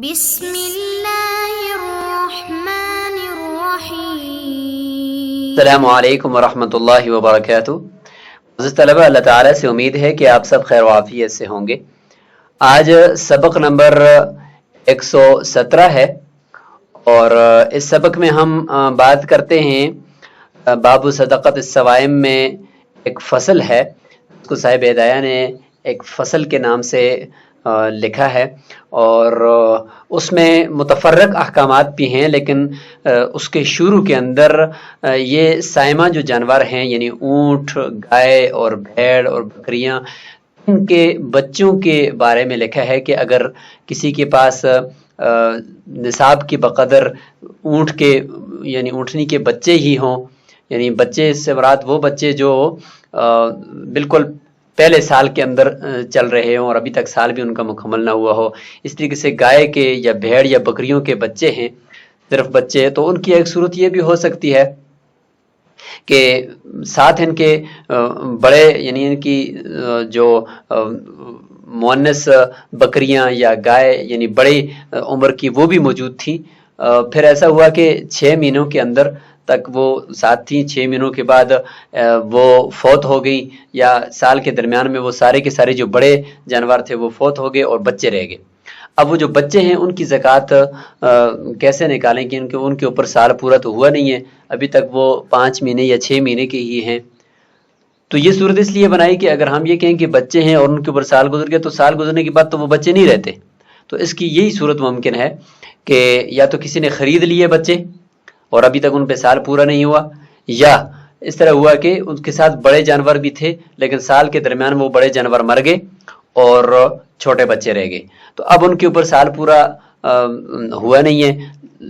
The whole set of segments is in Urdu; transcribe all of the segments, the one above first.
بسم اللہ الرحمن الرحیم۔ السلام علیکم ورحمۃ اللہ وبرکاتہ۔ عزیز طلبہ، اللہ تعالیٰ سے امید ہے کہ آپ سب خیر و عافیت سے ہوں گے۔ آج سبق نمبر 117 ہے اور اس سبق میں ہم بات کرتے ہیں باب صدقۃ الصوائم میں ایک فصل ہے، اس کو صاحب ہدایہ نے ایک فصل کے نام سے لکھا ہے اور اس میں متفرق احکامات بھی ہیں، لیکن اس کے شروع کے اندر یہ سائمہ جو جانور ہیں یعنی اونٹ، گائے اور بھیڑ اور بکریاں، ان کے بچوں کے بارے میں لکھا ہے کہ اگر کسی کے پاس نصاب کی بقدر اونٹ کے یعنی اونٹنی کے بچے ہی ہوں، یعنی بچے سے مراد وہ بچے جو بالکل پہلے سال کے اندر چل رہے ہوں اور ابھی تک سال بھی ان کا مکمل نہ ہوا ہو، اس طریقے سے گائے کے یا بھیڑ یا بکریوں کے بچے ہیں، صرف بچے، تو ان کی ایک صورت یہ بھی ہو سکتی ہے کہ ساتھ ان کے بڑے یعنی ان کی جو مؤنث بکریاں یا گائے یعنی بڑی عمر کی وہ بھی موجود تھیں۔ پھر ایسا ہوا کہ 6 مہینوں کے اندر تک وہ ساتھ تھیں، 6 مہینوں کے بعد وہ فوت ہو گئی یا سال کے درمیان میں وہ سارے کے سارے جو بڑے جانور تھے وہ فوت ہو گئے اور بچے رہ گئے۔ اب وہ جو بچے ہیں ان کی زکوٰۃ کیسے نکالیں کہ ان کے اوپر سال پورا تو ہوا نہیں ہے، ابھی تک وہ 5 مہینے یا 6 مہینے کے ہی ہیں۔ تو یہ صورت اس لیے بنائی کہ اگر ہم یہ کہیں کہ بچے ہیں اور ان کے اوپر سال گزر گیا تو سال گزرنے کے بعد تو وہ بچے نہیں رہتے، تو اس کی یہی صورت ممکن ہے کہ یا تو کسی نے خرید لیے بچے اور ابھی تک ان پہ سال پورا نہیں ہوا، یا اس طرح ہوا کہ ان کے ساتھ بڑے جانور بھی تھے لیکن سال کے درمیان وہ بڑے جانور مر گئے اور چھوٹے بچے رہ گئے، تو اب ان کے اوپر سال پورا ہوا نہیں ہے،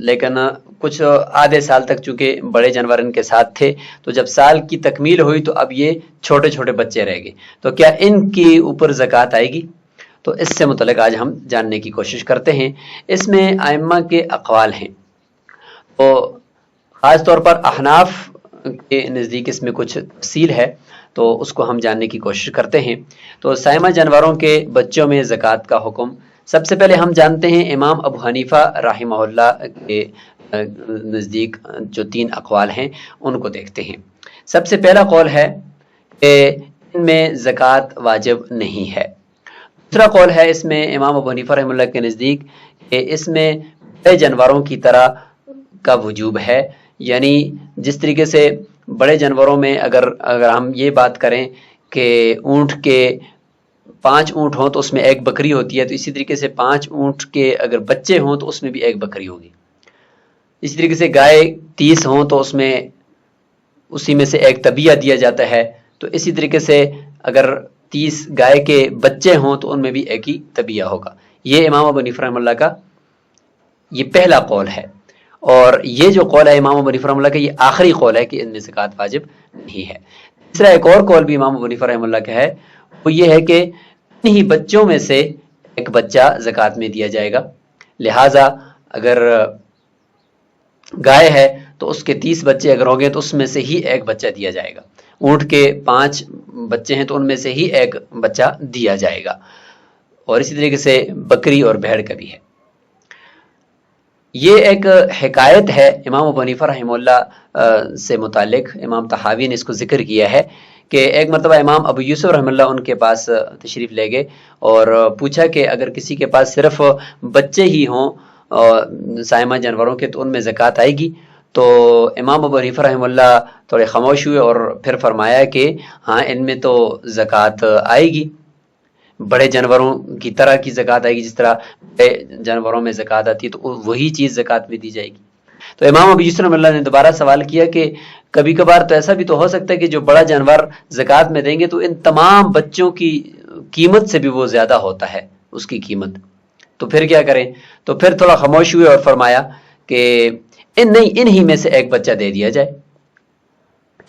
لیکن کچھ آدھے سال تک چونکہ بڑے جانور ان کے ساتھ تھے، تو جب سال کی تکمیل ہوئی تو اب یہ چھوٹے چھوٹے بچے رہ گئے، تو کیا ان کے اوپر زکوٰۃ آئے گی؟ تو اس سے متعلق آج ہم جاننے کی کوشش کرتے ہیں۔ اس میں ائمہ کے اقوال ہیں، تو خاص طور پر احناف کے نزدیک اس میں کچھ تفصیل ہے، تو اس کو ہم جاننے کی کوشش کرتے ہیں۔ تو سائمہ جانوروں کے بچوں میں زکوٰۃ کا حکم، سب سے پہلے ہم جانتے ہیں امام ابو حنیفہ رحمہ اللہ کے نزدیک جو 3 اقوال ہیں ان کو دیکھتے ہیں۔ سب سے پہلا قول ہے کہ ان میں زکوٰۃ واجب نہیں ہے۔ دوسرا قول ہے اس میں امام ابو حنیفہ رحمہ اللہ کے نزدیک کہ اس میں بڑے جانوروں کی طرح کا وجوب ہے، یعنی جس طریقے سے بڑے جانوروں میں اگر ہم یہ بات کریں کہ اونٹ کے 5 اونٹ ہوں تو اس میں 1 بکری ہوتی ہے، تو اسی طریقے سے 5 اونٹ کے اگر بچے ہوں تو اس میں بھی 1 بکری ہوگی۔ اسی طریقے سے گائے 30 ہوں تو اس میں اسی میں سے 1 تبیہ دیا جاتا ہے، تو اسی طریقے سے اگر 30 گائے کے بچے ہوں تو ان میں بھی 1 ہی تبیہ ہوگا۔ یہ امام ابو حنیفہ رحمہ اللہ کا یہ پہلا قول ہے، اور یہ جو قول ہے امام ابو حنیفہ رحمہ اللہ کا یہ آخری قول ہے کہ ان میں زکوٰۃ واجب نہیں ہے۔ تیسرا ایک اور قول بھی امام ابو حنیفہ رحمہ اللہ کا ہے، وہ یہ ہے کہ انہی بچوں میں سے 1 بچہ زکوٰۃ میں دیا جائے گا، لہٰذا اگر گائے ہے تو اس کے 30 بچے اگر ہوں گے تو اس میں سے ہی 1 بچہ دیا جائے گا، اونٹ کے 5 بچے ہیں تو ان میں سے ہی 1 بچہ دیا جائے گا، اور اسی طریقے سے بکری اور بھیڑ کا بھی ہے۔ یہ ایک حکایت ہے امام ابو حنیفہ رحمہ اللہ سے متعلق، امام طحاوی نے اس کو ذکر کیا ہے کہ ایک مرتبہ امام ابو یوسف رحمہ اللہ ان کے پاس تشریف لے گئے اور پوچھا کہ اگر کسی کے پاس صرف بچے ہی ہوں سائمہ جانوروں کے تو ان میں زکوٰۃ آئے گی؟ تو امام ابو حنیفہ رحمہ اللہ تھوڑے خاموش ہوئے اور پھر فرمایا کہ ہاں ان میں تو زکوٰۃ آئے گی، بڑے جانوروں کی طرح کی زکوٰۃ آئے گی، جس طرح بڑے جانوروں میں زکوٰۃ آتی ہے تو وہی چیز زکوٰۃ میں دی جائے گی۔ تو امام ابو یوسف رحمہ اللہ نے دوبارہ سوال کیا کہ کبھی کبھار تو ایسا بھی تو ہو سکتا ہے کہ جو بڑا جانور زکوٰۃ میں دیں گے تو ان تمام بچوں کی قیمت سے بھی وہ زیادہ ہوتا ہے اس کی قیمت، تو پھر کیا کریں؟ تو پھر تھوڑا خاموش ہوئے اور فرمایا کہ انہی میں سے 1 بچہ دے دیا جائے۔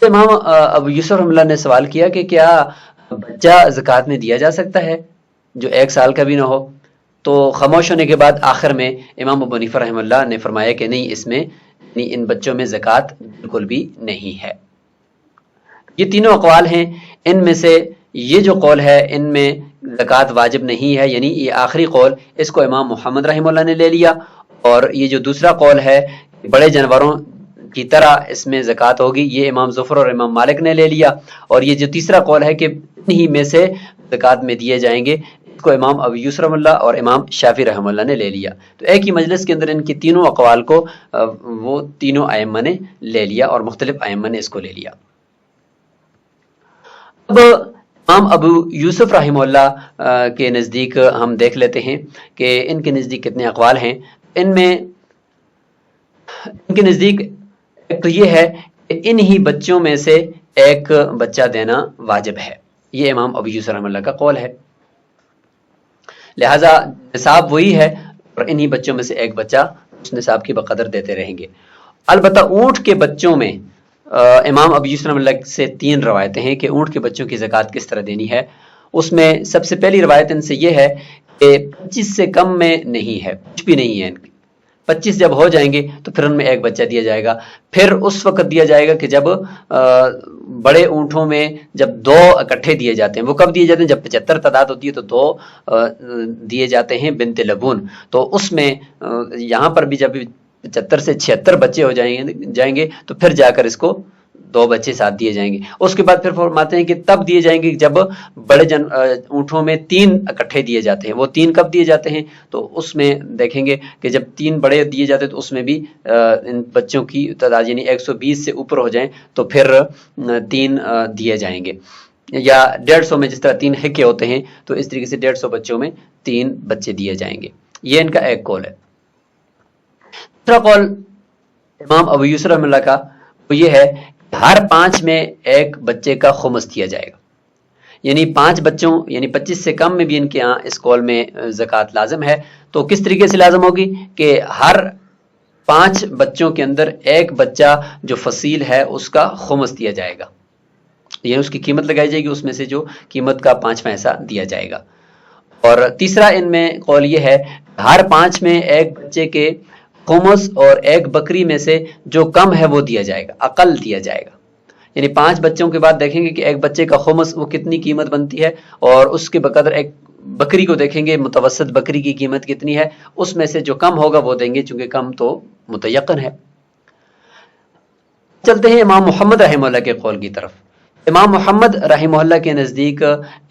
امام ابو یوسف رحمہ اللہ نے سوال کیا کہ کیا بچہ زکوٰۃ میں دیا جا سکتا ہے جو 1 سال کا بھی نہ ہو؟ تو خاموش ہونے کے بعد آخر میں امام ابو حنیفہ رحمہ اللہ نے فرمایا کہ نہیں، اس میں ان بچوں میں زکوٰۃ بالکل بھی نہیں ہے۔ یہ تینوں اقوال ہیں، ان میں سے یہ جو قول ہے ان میں زکوٰۃ واجب نہیں ہے، یعنی یہ آخری قول اس کو امام محمد رحمہ اللہ نے لے لیا، اور یہ جو دوسرا قول ہے بڑے جانوروں کی طرح اس میں زکوٰۃ ہوگی، یہ امام ظفر اور امام مالک نے لے لیا، اور یہ جو تیسرا قول ہے کہ انہی میں سے زکوٰۃ میں دیے جائیں گے، اس کو امام ابو یوسف رحمہ اللہ اور امام شافعی رحمہ اللہ نے لے لیا۔ تو ایک ہی مجلس کے اندر ان کی تینوں اقوال کو وہ تینوں ائمہ نے لے لیا، اور مختلف ائمہ نے اس کو لے لیا۔ اب امام ابو یوسف رحمہ اللہ کے نزدیک ہم دیکھ لیتے ہیں کہ ان کے نزدیک کتنے اقوال ہیں۔ ان کے نزدیک ایک تو یہ ہے کہ انہی بچوں میں سے ایک بچہ دینا واجب ہے، یہ امام ابو یوسف رحمہ اللہ کا قول ہے، لہذا نصاب وہی ہے اور انہی بچوں میں سے ایک بچہ اس نصاب کی بقدر دیتے رہیں گے۔ البتہ اونٹ کے بچوں میں امام ابو یوسف رحمہ اللہ سے 3 روایتیں ہیں کہ اونٹ کے بچوں کی زکوٰۃ کس طرح دینی ہے۔ اس میں سب سے پہلی روایت ان سے یہ ہے کہ 25 سے کم میں نہیں ہے، کچھ بھی نہیں ہے ان کی۔ 25 جب ہو جائیں گے تو پھر ان میں ایک بچہ دیا جائے گا، پھر اس وقت دیا جائے گا کہ جب بڑے اونٹوں میں جب 2 اکٹھے دیے جاتے ہیں۔ وہ کب دیے جاتے ہیں؟ جب 75 تعداد ہوتی ہے تو 2 دیے جاتے ہیں بنت لبون، تو اس میں یہاں پر بھی جب 75 سے 76 بچے ہو جائیں گے تو پھر جا کر اس کو 2 بچے ساتھ دیے جائیں گے۔ اس کے بعد پھر فرماتے ہیں کہ تب دیے جائیں گے جب بڑے اونٹوں میں 3 اکٹھے دیے جاتے ہیں۔ وہ 3 کب دیے جاتے ہیں؟ تو اس میں دیکھیں گے کہ جب 3 بڑے دیے جاتے ہیں تو اس میں بھی ان بچوں کی تعداد یعنی 120 سے اوپر ہو جائیں تو پھر 3 دیے جائیں گے، یا 150 میں جس طرح 3 حقے ہوتے ہیں تو اس طریقے سے 150 بچوں میں 3 بچے دیے جائیں گے۔ یہ ان کا ایک قول ہے۔ دوسرا قول امام ابو یوسف رحمہ اللہ کا وہ یہ ہے کہ ہر 5 میں ایک بچے کا خمس دیا جائے گا، یعنی 5 بچوں یعنی 25 سے کم میں بھی ان کے ہاں اس قول میں زکوٰۃ لازم ہے۔ تو کس طریقے سے لازم ہوگی کہ ہر 5 بچوں کے اندر ایک بچہ جو فصیل ہے اس کا خمس دیا جائے گا، یعنی اس کی قیمت لگائی جائے گی، اس میں سے جو قیمت کا 5واں حصہ دیا جائے گا۔ اور تیسرا ان میں قول یہ ہے ہر 5 میں ایک بچے کے خمس اور ایک بکری میں سے جو کم ہے وہ دیا جائے گا، اقل دیا جائے گا، یعنی 5 بچوں کے بعد دیکھیں گے کہ ایک بچے کا خمس وہ کتنی قیمت بنتی ہے، اور اس کے بقدر ایک بکری کو دیکھیں گے متوسط بکری کی قیمت کتنی ہے، اس میں سے جو کم ہوگا وہ دیں گے، چونکہ کم تو متیقن ہے۔ چلتے ہیں امام محمد رحمہ اللہ کے قول کی طرف۔ امام محمد رحمہ اللہ کے نزدیک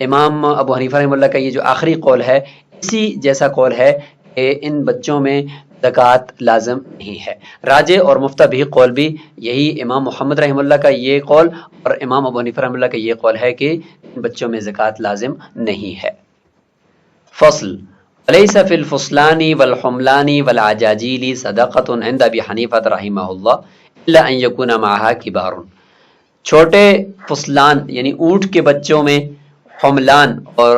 امام ابو حنیفہ رحمہ اللہ کا یہ جو آخری قول ہے اسی جیسا قول ہے کہ ان بچوں میں زکوٰۃ لازم نہیں ہے۔ راجح اور مفتبی قول بھی یہی امام محمد رحمہ اللہ کا یہ قول اور امام ابو حنیفہ رحمہ اللہ کا یہ قول ہے کہ ان بچوں میں زکوٰۃ لازم نہیں ہے۔ فصل ولیس فی الفصلان والحملان والعجاجیل صدقۃ عند ابی حنیفہ رحمہ اللہ الا ان یکون معها کبار۔ چھوٹے فصلان یعنی اونٹ کے بچوں میں، حملان اور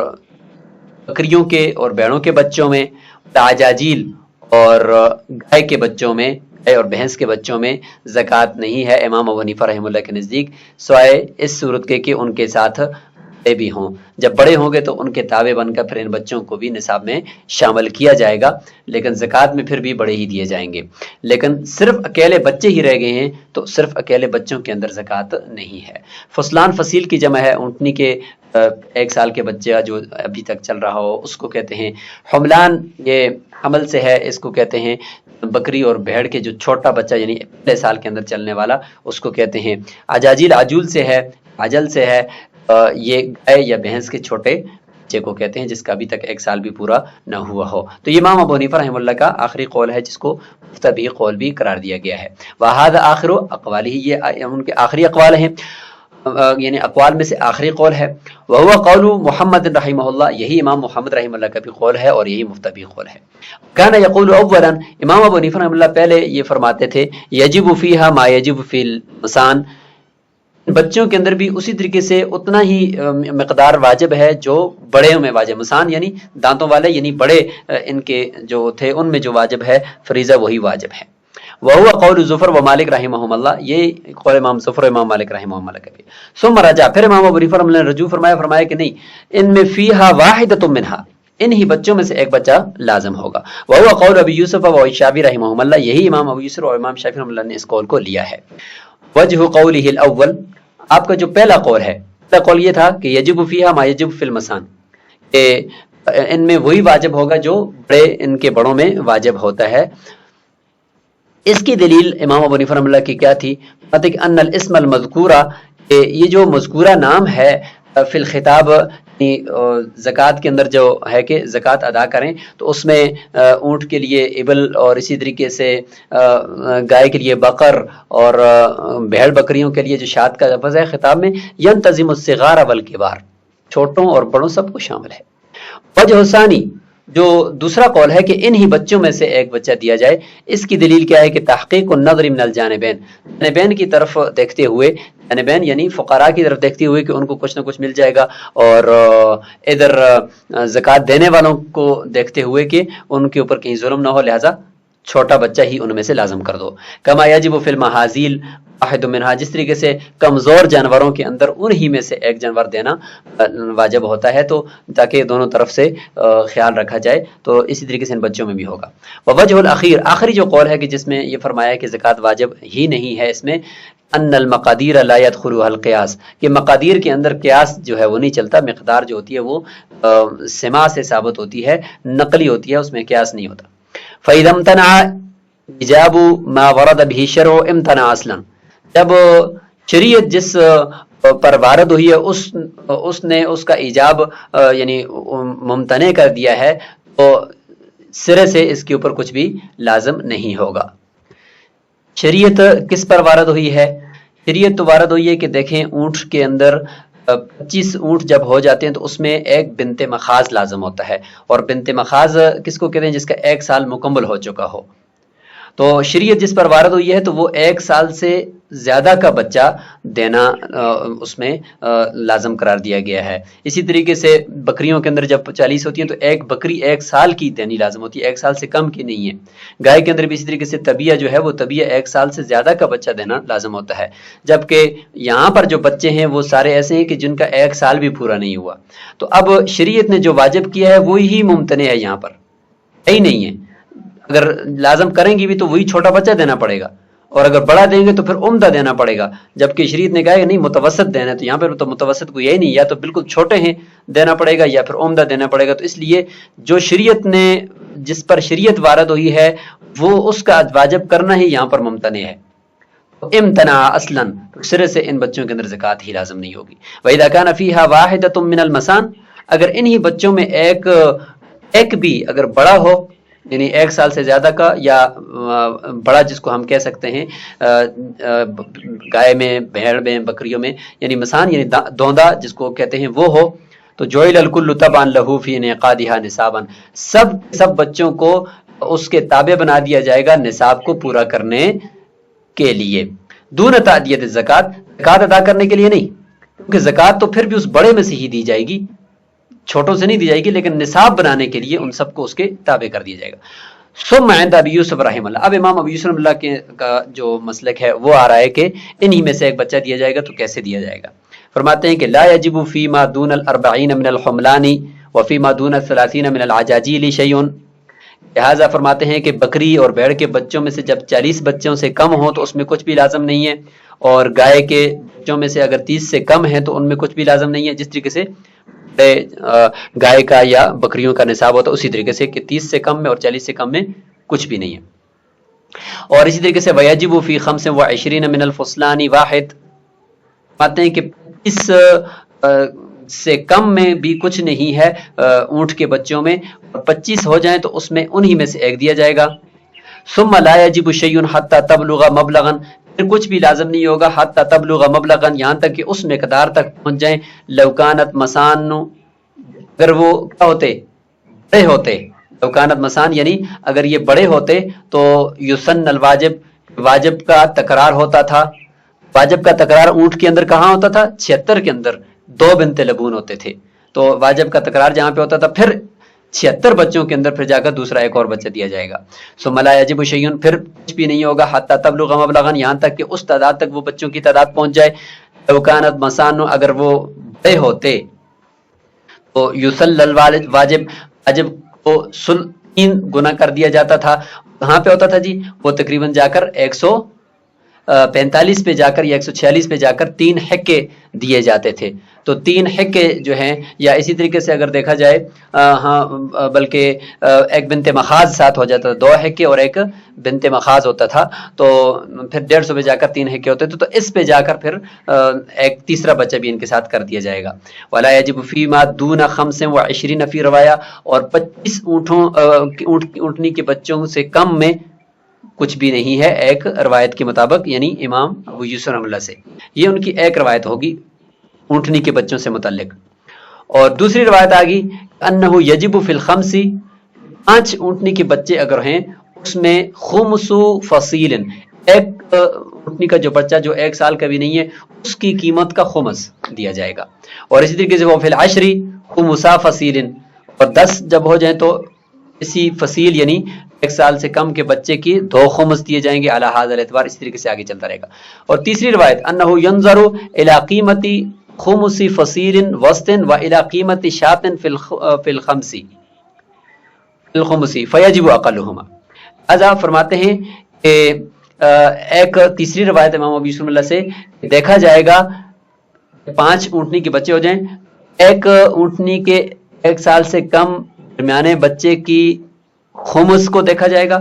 بکریوں کے اور بیڑوں کے بچوں میں، عجاجیل اور گائے کے بچوں میں، گائے اور بھینس کے بچوں میں زکوٰۃ نہیں ہے امام ابو حنیفہ رحمہ اللہ کے نزدیک، سوائے اس صورت کے کہ ان کے ساتھ بڑے بھی ہوں۔ جب بڑے ہوں گے تو ان کے تابع بن کر پھر ان بچوں کو بھی نصاب میں شامل کیا جائے گا، لیکن زکوٰۃ میں پھر بھی بڑے ہی دیے جائیں گے۔ لیکن صرف اکیلے بچے ہی رہ گئے ہیں تو صرف اکیلے بچوں کے اندر زکوٰۃ نہیں ہے۔ فصلان فصیل کی جمع ہے، اونٹنی کے 1 سال کے بچہ جو ابھی تک چل رہا ہو اس کو کہتے ہیں۔ حملان یہ حمل سے ہے، اس کو کہتے ہیں۔ بکری اور بھیڑ کے جو چھوٹا بچہ یعنی پہلے سال کے اندر چلنے والا اس کو کہتے ہیں۔ عجاجیل عجول سے ہے، عجل سے ہے، یہ گائے یا بھینس کے چھوٹے بچے کو کہتے ہیں جس کا ابھی تک 1 سال بھی پورا نہ ہوا ہو۔ تو یہ امام ابو حنیفہ رحمہ اللہ کا آخری قول ہے جس کو مفتبی قول بھی قرار دیا گیا ہے۔ وَهَذَا آخر اقوالہ، یہ ان کے آخری اقوال ہیں، یعنی اقوال میں سے آخری قول ہے۔ وَهُوَ قَوْلُ محمد رحمہ اللہ، یہی امام محمد رحمہ اللہ کا بھی قول ہے اور یہی مفتبی قول ہے۔ كان يقول اولا، امام ابو حنیفہ رحمہ اللہ پہلے یہ فرماتے تھے یجب فیہا ما یجب فی المسان، بچوں کے اندر بھی اسی طریقے سے اتنا ہی مقدار واجب ہے جو بڑے میں واجب، مسان یعنی دانتوں والے، یعنی بڑے ان کے جو تھے ان میں جو واجب ہے فریضہ وہی واجب ہے۔ وَهُوَ قَوْلُ ظفر و مالک رحمہم اللہ، یہ قول امام ظفر و امام مالک رحمہم اللہ کا بھی۔ ثم رجع، پھر امام ابو حنیفہ رحمہ اللہ نے رجوع فرمایا کہ نہیں، ان میں فیہا واحدۃ منہا، انہی بچوں میں سے ایک بچہ لازم ہوگا۔ وَهُوَ قَوْلُ ابی یوسف و شافعی رحمہم اللہ، یہی امام ابو یوسف اور امام شافعی رحمہ اللہ نے اس قول کو لیا ہے۔ وجہ قولہ الاول، آپ کا جو پہلا قول ہے، پہلا قول یہ تھا کہ یجب فیہا ما یجب فی المسان، کہ ان میں وہی واجب ہوگا جو بڑے ان کے بڑوں میں واجب ہوتا ہے۔ اس کی دلیل امام ابو حنیفہ رحمہ اللہ کی کیا تھی؟ کہ ان الاسم المذکورہ، کہ یہ جو مذکورہ نام ہے فی الخطاب، زکوٰۃ کے اندر جو ہے کہ زکوٰۃ ادا کریں، تو اس میں اونٹ کے لیے ابل، اور اسی طریقے سے گائے کے لیے بقر، اور بھیڑ بکریوں کے لیے جو شات کا لفظ ہے خطاب میں، ینتظم الصغار والکبار، چھوٹوں اور بڑوں سب کو شامل ہے۔ وجہ ثانی، جو دوسرا قول ہے کہ انہی بچوں میں سے ایک بچہ دیا جائے، اس کی دلیل کیا ہے کہ تحقیق النظر من الجانبین، جانبین کی طرف دیکھتے ہوئے، جانبین یعنی فقراء کی طرف دیکھتے ہوئے کہ ان کو کچھ نہ کچھ مل جائے گا، اور ادھر زکوٰۃ دینے والوں کو دیکھتے ہوئے کہ ان کے اوپر کہیں ظلم نہ ہو، لہٰذا چھوٹا بچہ ہی ان میں سے لازم کر دو۔ کما یجب فی المحاذیل واحد منہا، جس طریقے سے کمزور جانوروں کے اندر انہی میں سے ایک جانور دینا واجب ہوتا ہے، تو تاکہ دونوں طرف سے خیال رکھا جائے، تو اسی طریقے سے ان بچوں میں بھی ہوگا۔ ووجہ الاخیر، آخری جو قول ہے کہ جس میں یہ فرمایا کہ زکوٰۃ واجب ہی نہیں ہے اس میں، ان المقادیر لا يدخلها القیاس، کہ مقادیر کے اندر قیاس جو ہے وہ نہیں چلتا، مقدار جو ہوتی ہے وہ سماع سے ثابت ہوتی ہے، نقلی ہوتی ہے، اس میں قیاس نہیں ہوتا۔ فَإِذَا امْتَنَعَ إِجَابُ مَا وَرَدَ بِهِ الشَّرْعُ امْتَنَعَ اصلاً، جب شریعت جس پر وارد ہوئی ہے اس نے اس کا ایجاب یعنی ممتنع کر دیا ہے، تو سرے سے اس کے اوپر کچھ بھی لازم نہیں ہوگا۔ شریعت کس پر وارد ہوئی ہے؟ شریعت تو وارد ہوئی ہے کہ دیکھیں اونٹ کے اندر 25 اونٹ جب ہو جاتے ہیں تو اس میں ایک بنت مخاض لازم ہوتا ہے، اور بنت مخاض کس کو کہتے ہیں؟ جس کا 1 سال مکمل ہو چکا ہو۔ تو شریعت جس پر وارد ہوئی ہے تو وہ 1 سال سے زیادہ کا بچہ دینا اس میں لازم قرار دیا گیا ہے۔ اسی طریقے سے بکریوں کے اندر جب 40 ہوتی ہیں تو ایک بکری 1 سال کی دینی لازم ہوتی ہے، 1 سال سے کم کی نہیں ہے۔ گائے کے اندر بھی اسی طریقے سے طبیعہ جو ہے وہ طبیعہ 1 سال سے زیادہ کا بچہ دینا لازم ہوتا ہے، جبکہ یہاں پر جو بچے ہیں وہ سارے ایسے ہیں کہ جن کا 1 سال بھی پورا نہیں ہوا۔ تو اب شریعت نے جو واجب کیا ہے وہی ممتنع ہے، یہاں پر ہی نہیں ہے۔ اگر لازم کریں گی بھی تو وہی چھوٹا بچہ دینا پڑے گا، اور اگر بڑا دیں گے تو پھر عمدہ دینا پڑے گا، جبکہ شریعت نے کہا کہ نہیں متوسط دینا ہے، تو یہاں پر تو متوسط کو یہی نہیں، یا تو بالکل چھوٹے ہیں دینا پڑے گا یا پھر عمدہ دینا پڑے گا۔ تو اس لیے جو شریعت نے جس پر شریعت وارد ہوئی ہے وہ اس کا واجب کرنا ہی یہاں پر ممتنع ہے۔ امتناع اصلا، سرے سے ان بچوں کے اندر زکوٰۃ ہی لازم نہیں ہوگی۔ وَإِذَا كَانَ فِيهَا وَاحِدَةٌ مِّنَ الْمَسَان، اگر انہی بچوں میں ایک بھی اگر بڑا ہو، یعنی 1 سال سے زیادہ کا، یا بڑا جس کو ہم کہہ سکتے ہیں گائے میں، بھیڑ میں، بکریوں میں، یعنی مسان یعنی دوندا جس کو کہتے ہیں وہ ہو، تو جوئل الکل تبعا لہو فی انعقادها نصابا، سب بچوں کو اس کے تابع بنا دیا جائے گا نصاب کو پورا کرنے کے لیے، دون تعدیت الزکوٰۃ، زکوٰۃ ادا کرنے کے لیے نہیں، کیونکہ زکوٰۃ تو پھر بھی اس بڑے میں سے ہی دی جائے گی، چھوٹوں سے نہیں دی جائے گی، لیکن نصاب بنانے کے لیے ان سب کو اس کے تابع کر دیا جائے گا۔ ثم عند ابی یوسف رحمہ اللہ، اب امام ابی یوسف رحمہ اللہ کا جو مسلک ہے وہ آ رہا ہے کہ انہی میں سے ایک بچہ دیا جائے گا، تو کیسے دیا جائے گا؟ فرماتے ہیں کہ لا یجب فیما دون ال40 من الحملان وفیما دون ال30 من العجاجیل شیء، لہٰذا فرماتے ہیں کہ بکری اور بھیڑ کے بچوں میں سے جب 40 بچوں سے کم ہو تو اس میں کچھ بھی لازم نہیں ہے، اور گائے کے بچوں میں سے اگر 30 سے کم ہے تو ان میں کچھ بھی لازم نہیں ہے، جس طریقے سے گائے کا یا بکریوں کا نصاب ہوتا ہے اسی طریقے سے کہ 30 سے کم میں اور 40 سے کم میں کچھ بھی نہیں ہے۔ اور اسی طریقے سے وَيَجِبُ فِي 25 مِنَ الْفُصْلَانِ واحد، پاتے ہیں کہ 25 سے کم میں بھی کچھ نہیں ہے اونٹ کے بچوں میں، اور 25 ہو جائیں تو اس میں انہی میں سے ایک دیا جائے گا۔ ثم لا يجب شيء حتى تبلغ مبلغا، پھر کچھ بھی لازم نہیں ہوگا حتى تبلغ مبلغا، یہاں تک کہ اس مقدار تک پہنچ جائیں، لو كانت مسان، اگر وہ کیا ہوتے؟ بڑے ہوتے، لو كانت مسان یعنی اگر یہ بڑے ہوتے تو یسن الواجب، واجب کا تکرار ہوتا تھا۔ واجب کا تکرار اونٹ کے اندر کہاں ہوتا تھا؟ 76 کے اندر 2 بنت لبون ہوتے تھے، تو واجب کا تکرار جہاں پہ ہوتا تھا پھر 76 بچوں کے اندر پھر جا کر دوسرا ایک اور بچہ دیا جائے گا۔ ثم لا يجب شيء، پھر کچھ بھی نہیں ہوگا حتى تبلغ مبلغا، یہاں تک کہ اس تعداد تک وہ بچوں کی تعداد پہنچ جائے، لو كانت مسان، اگر وہ بڑے ہوتے تو یسل الوالد، واجب کو 3 گنا کر دیا جاتا تھا۔ کہاں پہ ہوتا تھا جی؟ وہ تقریباً جا کر 145 پہ جا کر یا 146 پہ جا کر 3 حقے دیے جاتے تھے۔ تو 3 حقے جو ہیں، یا اسی طریقے سے اگر دیکھا جائے بلکہ ایک بنت مخاض ساتھ ہو جاتا تھا، 2 حقے اور ایک بنت مخاض ہوتا تھا، تو پھر 150 پہ جا کر 3 حقے ہوتے تھے، تو اس پہ جا کر پھر ایک تیسرا بچہ بھی ان کے ساتھ کر دیا جائے گا. ولا یجب فیما دون 25 فی روایہ، اور 25 اونٹنی کے بچوں سے کم میں کچھ بھی نہیں ہے ایک روایت کے مطابق، یعنی امام ابو یوسف رحمۃ اللہ سے. یہ ان کی ایک روایت ہوگی اونٹنی کے بچوں سے متعلق. اور دوسری روایت آ گئی انہ یجب فی الخمس، 5 اونٹنی کے بچے اگر ہیں اس میں خمس فصیل، ایک اونٹنی کا جو بچہ جو 1 سال کا بھی نہیں ہے اس کی قیمت کا خمس دیا جائے گا. اور اسی طریقے سے وہ فی العشر خمسا فصیل، اور 10 جب ہو جائیں تو اسی فصیل یعنی 1 سال سے کم کے بچے کی 2 خمس دیے جائیں گے علی ھذا الاعتبار. اسی طریقے سے آگے چلتا رہے گا. اور تیسری روایت انہ ینظر الی قیمت خمس فصیل وسط و الی قیمت شاۃ فی الخمس فیجب اقلہما. لہذا فرماتے ہیں کہ ایک تیسری روایت امام ابو یوسف اللہ سے دیکھا جائے گا 5 اونٹنی کے بچے ہو جائیں، ایک اونٹنی کے 1 سال سے کم درمیانے بچے کی خمس کو دیکھا جائے گا،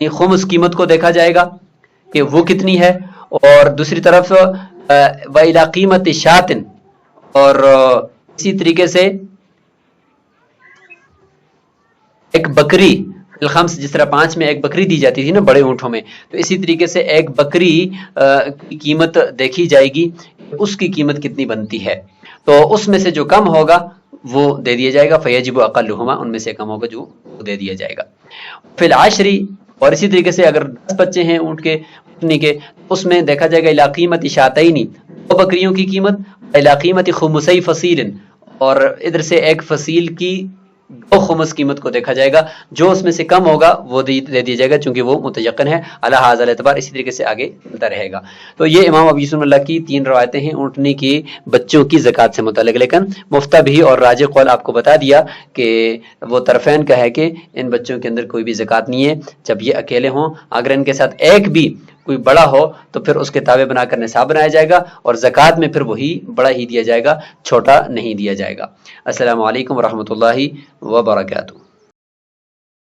خمس قیمت کو دیکھا جائے گا کہ وہ کتنی ہے. اور دوسری طرف وَإِلَى قِيمَةِ شَاةٍ، اور اسی طریقے سے ایک بکری الخمس، جس طرح 5 میں ایک بکری دی جاتی تھی نا بڑے اونٹوں میں، تو اسی طریقے سے ایک بکری کی قیمت دیکھی جائے گی، اس کی قیمت کتنی بنتی ہے. تو اس میں سے جو کم ہوگا وہ دے دیا جائے گا، فیجب اقلہما، ان میں سے کم ہوگا جو دے دیا جائے گا. فی العشر، اور اسی طریقے سے اگر 10 بچے ہیں اونٹنی کے، اس میں دیکھا جائے گا الی قیمت شاتین، 2 بکریوں کی قیمت، الی قیمت خمسی فصیل، اور ادھر سے ایک فصیل کی 2 خمس قیمت کو دیکھا جائے گا. جو اس میں سے کم ہوگا وہ دے دیا جائے گا چونکہ وہ متیقن ہے علی ھذا الاعتبار. اسی طریقے سے آگے چلتا رہے گا. تو یہ امام ابو یوسف اللہ کی 3 روایتیں ہیں اونٹنی کی بچوں کی زکوٰۃ سے متعلق. لیکن مفتبی اور راجح قول آپ کو بتا دیا کہ وہ طرفین کا ہے کہ ان بچوں کے اندر کوئی بھی زکوٰۃ نہیں ہے جب یہ اکیلے ہوں. اگر ان کے ساتھ ایک بھی کوئی بڑا ہو تو پھر اس کے تابع بنا کر نصاب بنایا جائے گا، اور زکوٰۃ میں پھر وہی بڑا ہی دیا جائے گا، چھوٹا نہیں دیا جائے گا. السلام علیکم ورحمۃ اللہ وبرکاتہ.